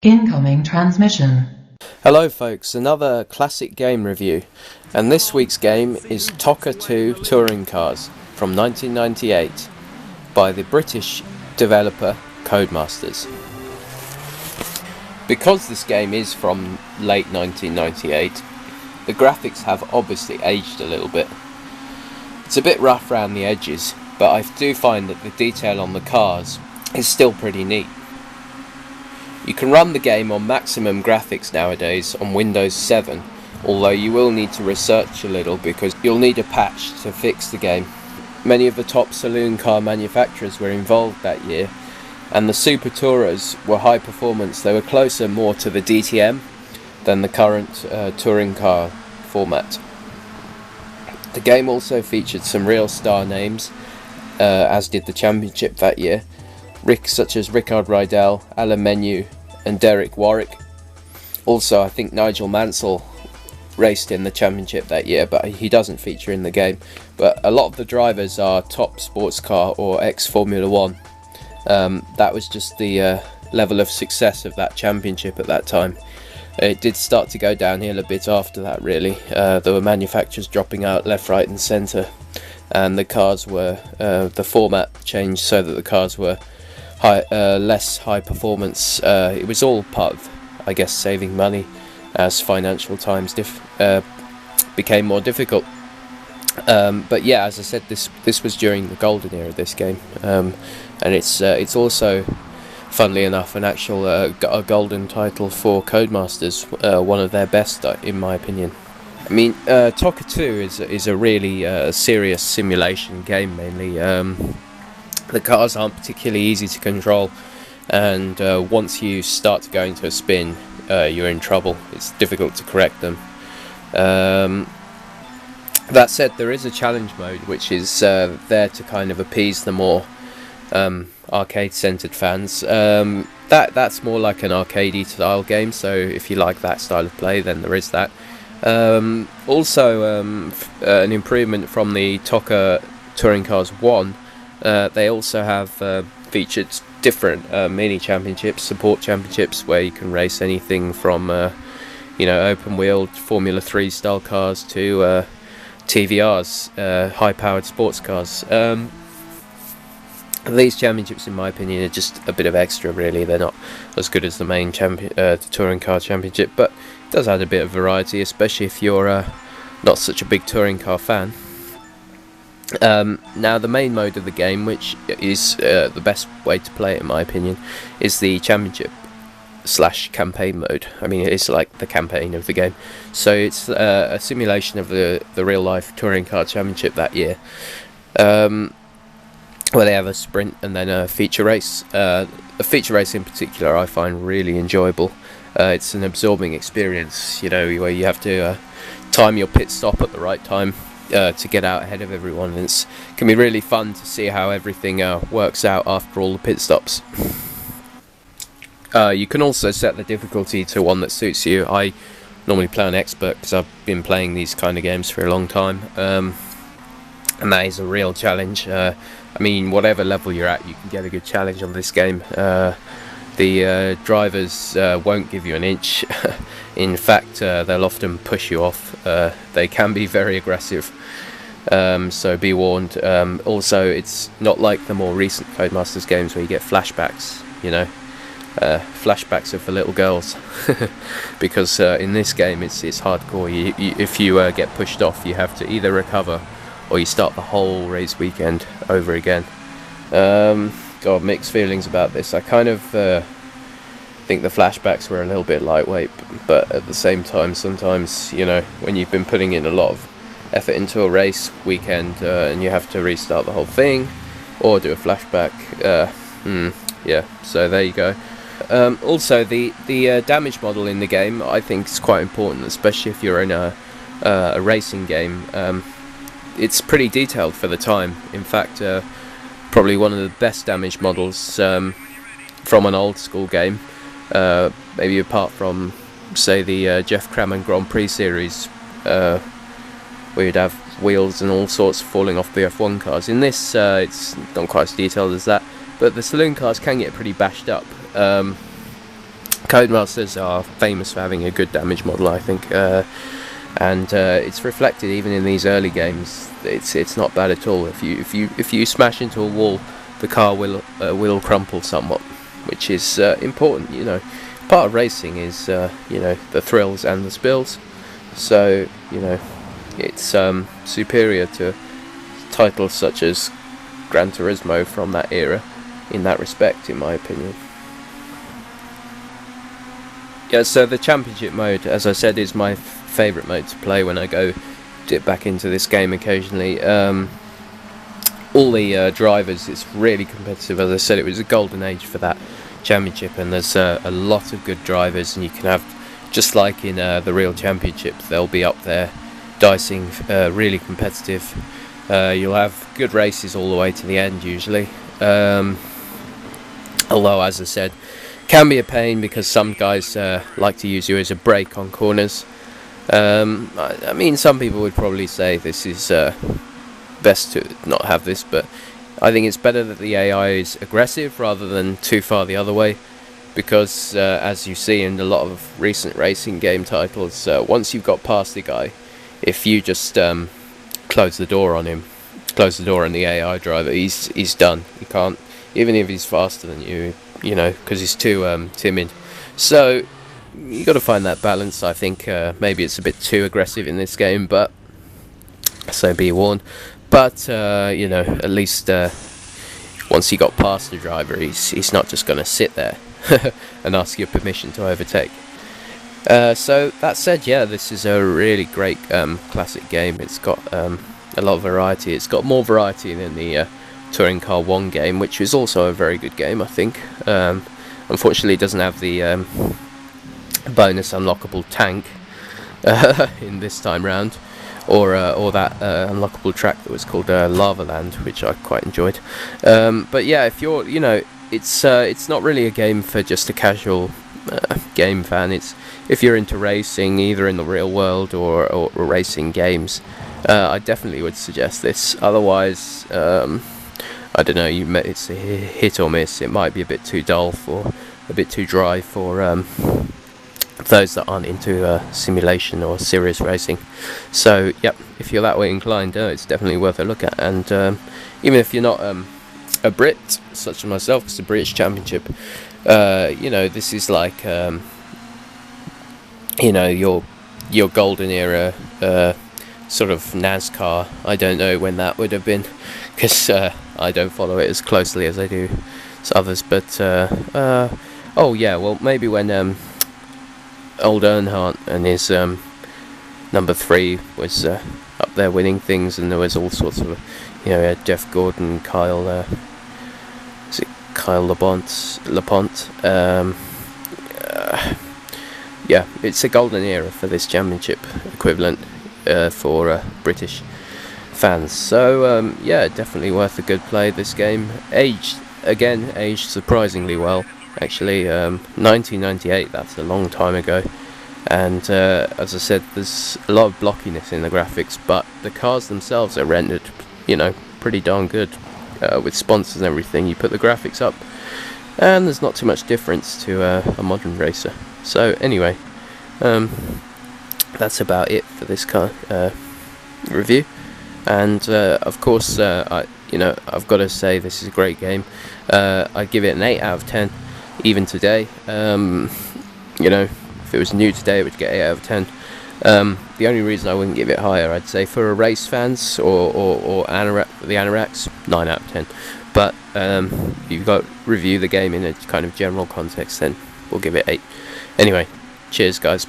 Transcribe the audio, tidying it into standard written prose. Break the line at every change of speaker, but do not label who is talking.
Incoming transmission.
Hello folks, another classic game review, and this week's game is Toca 2 Touring Cars from 1998 by the British developer Codemasters. Because this game is from late 1998, the graphics have obviously aged a little bit. It's a bit rough around the edges, but I do find that the detail on the cars is still pretty neat. You can run the game on maximum graphics nowadays on Windows 7, although you will need to research a little because you'll need a patch to fix the game. Many of the top saloon car manufacturers were involved that year, and the Super Tourers were high performance. They were closer more to the DTM than the current touring car format. The game also featured some real star names, as did the championship that year, such as Rickard Rydell, Alan Menu and Derek Warwick. Also, I think Nigel Mansell raced in the championship that year, but he doesn't feature in the game. But a lot of the drivers are top sports car or ex-Formula 1. That was just the level of success of that championship at that time. It did start to go downhill a bit after that, really. There were manufacturers dropping out left, right and centre, and the cars were, the format changed so that the cars were less high performance. It was all part of, I guess, saving money as financial times became more difficult. But yeah, as I said, this was during the golden era of this game, and it's also, funnily enough, an actual a golden title for Codemasters, one of their best, in my opinion. I mean, Toca 2 is a really serious simulation game, mainly. The cars aren't particularly easy to control, and once you start to go into a spin, you're in trouble. It's difficult to correct them. That said, there is a challenge mode which is there to kind of appease the more arcade-centered fans. That's more like an arcadey style game, so if you like that style of play, then there is that. Also, an improvement from the Toca Touring Cars 1. They also have featured different mini championships, support championships, where you can race anything from open-wheeled Formula 3 style cars to TVRs, high-powered sports cars. These championships, in my opinion, are just a bit of extra, really. They're not as good as the main touring car championship, but it does add a bit of variety, especially if you're not such a big touring car fan. Now, the main mode of the game, which is the best way to play it in my opinion, is the championship / campaign mode. I mean, it's like the campaign of the game. So it's a simulation of the real life touring car championship that year, where they have a sprint and then a feature race. The feature race in particular I find really enjoyable. It's an absorbing experience, where you have to time your pit stop at the right time to get out ahead of everyone, and it can be really fun to see how everything works out after all the pit stops. You can also set the difficulty to one that suits you. I normally play on expert because I've been playing these kind of games for a long time, and that is a real challenge. I mean, whatever level you're at, you can get a good challenge on this game. The drivers won't give you an inch. In fact, they'll often push you off. They can be very aggressive, so be warned. Also, it's not like the more recent Codemasters games where you get flashbacks. Flashbacks are for little girls, because in this game it's hardcore. If you get pushed off, you have to either recover or you start the whole race weekend over again. Got mixed feelings about this. I kind of think the flashbacks were a little bit lightweight, but at the same time, sometimes, when you've been putting in a lot of effort into a race weekend and you have to restart the whole thing or do a flashback, yeah, so there you go. Also, the damage model in the game I think is quite important, especially if you're in a racing game. It's pretty detailed for the time. In fact, probably one of the best damage models from an old school game, maybe apart from, say, the Jeff Crammond Grand Prix series, where you'd have wheels and all sorts falling off the F1 cars. In this, it's not quite as detailed as that, but the saloon cars can get pretty bashed up. Codemasters are famous for having a good damage model, I think, and it's reflected even in these early games. It's not bad at all. If you smash into a wall, the car will crumple somewhat, which is important. You know, part of racing is you know, the thrills and the spills. So you know, it's superior to titles such as Gran Turismo from that era in that respect, in my opinion. Yeah, so the championship mode, as I said, is my favourite mode to play when I go dip back into this game occasionally. All the drivers, it's really competitive. As I said, it was a golden age for that championship, and there's a lot of good drivers, and you can have, just like in the real championship, they'll be up there dicing, really competitive. You'll have good races all the way to the end usually, although, as I said, can be a pain because some guys like to use you as a brake on corners. I mean, some people would probably say this is best to not have this, but I think it's better that the AI is aggressive rather than too far the other way, because as you see in a lot of recent racing game titles, once you've got past the guy, if you just close the door on him, close the door on the AI driver, he's done. You can't, even if he's faster than you, you know, because he's too timid. So you got to find that balance. I think maybe it's a bit too aggressive in this game, but so be warned. But you know, at least once you got past the driver, he's not just going to sit there and ask your permission to overtake. So that said, yeah, this is a really great classic game. It's got a lot of variety. It's got more variety than the Touring Car 1 game, which is also a very good game, I think. Unfortunately, it doesn't have the bonus unlockable tank in this time round, or that unlockable track that was called Lava Land, which I quite enjoyed. But yeah, if you're, you know, it's not really a game for just a casual game fan. It's if you're into racing, either in the real world or racing games, I definitely would suggest this. Otherwise, I don't know, it's a hit or miss. It might be a bit too dull, for a bit too dry for those that aren't into simulation or serious racing. So yep, if you're that way inclined, it's definitely worth a look at. And even if you're not a Brit such as myself, it's the British Championship, you know, this is like you know, your golden era sort of NASCAR. I don't know when that would have been, because I don't follow it as closely as I do others, but oh yeah, well, maybe when old Earnhardt and his number 3 was up there winning things, and there was all sorts of, you know, Jeff Gordon, Kyle is it Kyle LaPont, yeah, it's a golden era for this championship equivalent for British fans. So yeah, definitely worth a good play. This game aged surprisingly well, actually. 1998, that's a long time ago, and as I said, there's a lot of blockiness in the graphics, but the cars themselves are rendered, you know, pretty darn good, with sponsors and everything. You put the graphics up and there's not too much difference to a modern racer. So anyway, that's about it for this car review. And of course, I've got to say this is a great game. I give it an 8 out of 10, even today. You know, if it was new today, it would get 8 out of 10. The only reason I wouldn't give it higher, I'd say, for race fans or the Anoraks, 9 out of 10. But you've got to review the game in a kind of general context, then we'll give it 8. Anyway, cheers guys.